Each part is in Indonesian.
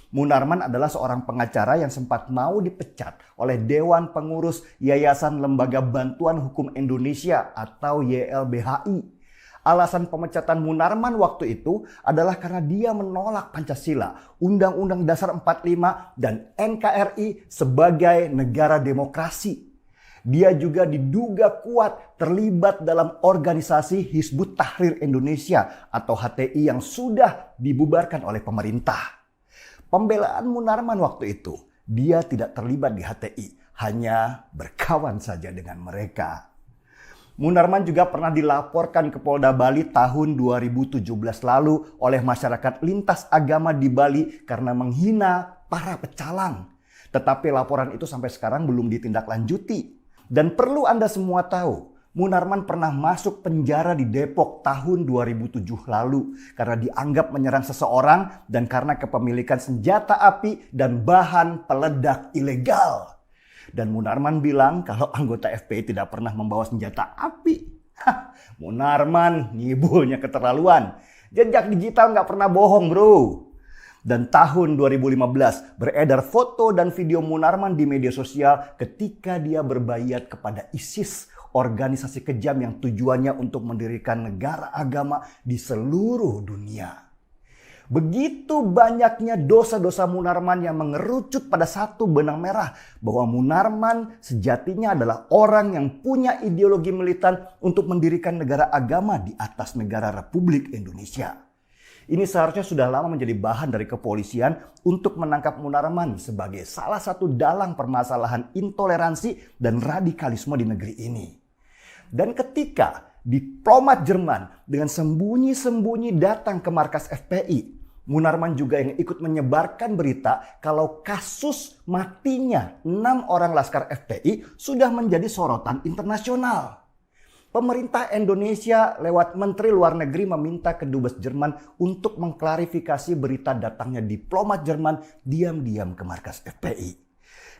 Munarman adalah seorang pengacara yang sempat mau dipecat oleh Dewan Pengurus Yayasan Lembaga Bantuan Hukum Indonesia atau YLBHI. Alasan pemecatan Munarman waktu itu adalah karena dia menolak Pancasila, Undang-Undang Dasar 45 dan NKRI sebagai negara demokrasi. Dia juga diduga kuat terlibat dalam organisasi Hizbut Tahrir Indonesia atau HTI yang sudah dibubarkan oleh pemerintah. Pembelaan Munarman waktu itu, dia tidak terlibat di HTI, hanya berkawan saja dengan mereka. Munarman juga pernah dilaporkan ke Polda Bali tahun 2017 lalu oleh masyarakat lintas agama di Bali karena menghina para pecalang. Tetapi laporan itu sampai sekarang belum ditindaklanjuti. Dan perlu Anda semua tahu, Munarman pernah masuk penjara di Depok tahun 2007 lalu karena dianggap menyerang seseorang dan karena kepemilikan senjata api dan bahan peledak ilegal. Dan Munarman bilang kalau anggota FPI tidak pernah membawa senjata api. Munarman ngibulnya keterlaluan. Jejak digital nggak pernah bohong, bro. Dan tahun 2015 beredar foto dan video Munarman di media sosial ketika dia berbaiat kepada ISIS, organisasi kejam yang tujuannya untuk mendirikan negara agama di seluruh dunia. Begitu banyaknya dosa-dosa Munarman yang mengerucut pada satu benang merah bahwa Munarman sejatinya adalah orang yang punya ideologi militan untuk mendirikan negara agama di atas negara Republik Indonesia. Ini seharusnya sudah lama menjadi bahan dari kepolisian untuk menangkap Munarman sebagai salah satu dalang permasalahan intoleransi dan radikalisme di negeri ini. Dan ketika diplomat Jerman dengan sembunyi-sembunyi datang ke markas FPI, Munarman juga yang ikut menyebarkan berita kalau kasus matinya 6 orang laskar FPI sudah menjadi sorotan internasional. Pemerintah Indonesia lewat Menteri Luar Negeri meminta Kedubes Jerman untuk mengklarifikasi berita datangnya diplomat Jerman diam-diam ke markas FPI.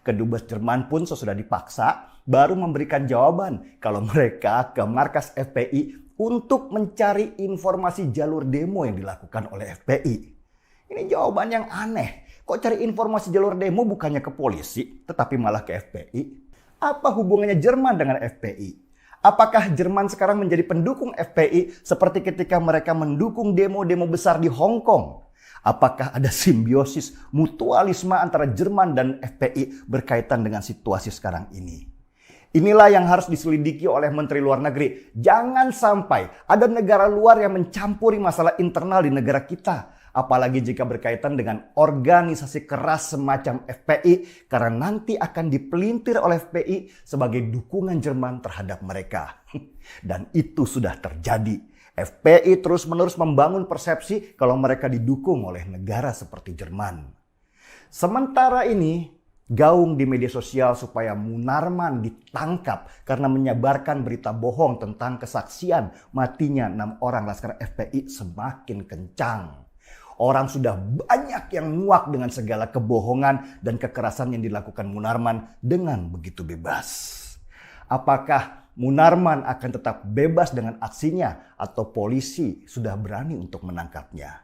Kedubes Jerman pun sesudah dipaksa baru memberikan jawaban kalau mereka ke markas FPI untuk mencari informasi jalur demo yang dilakukan oleh FPI. Ini jawaban yang aneh. Kok cari informasi jalur demo bukannya ke polisi tetapi malah ke FPI? Apa hubungannya Jerman dengan FPI? Apakah Jerman sekarang menjadi pendukung FPI seperti ketika mereka mendukung demo-demo besar di Hong Kong? Apakah ada simbiosis mutualisme antara Jerman dan FPI berkaitan dengan situasi sekarang ini? Inilah yang harus diselidiki oleh Menteri Luar Negeri. Jangan sampai ada negara luar yang mencampuri masalah internal di negara kita. Apalagi jika berkaitan dengan organisasi keras semacam FPI karena nanti akan dipelintir oleh FPI sebagai dukungan Jerman terhadap mereka. Dan itu sudah terjadi. FPI terus-menerus membangun persepsi kalau mereka didukung oleh negara seperti Jerman. Sementara ini, gaung di media sosial supaya Munarman ditangkap karena menyebarkan berita bohong tentang kesaksian matinya 6 orang laskar FPI semakin kencang. Orang sudah banyak yang muak dengan segala kebohongan dan kekerasan yang dilakukan Munarman dengan begitu bebas. Apakah Munarman akan tetap bebas dengan aksinya atau polisi sudah berani untuk menangkapnya?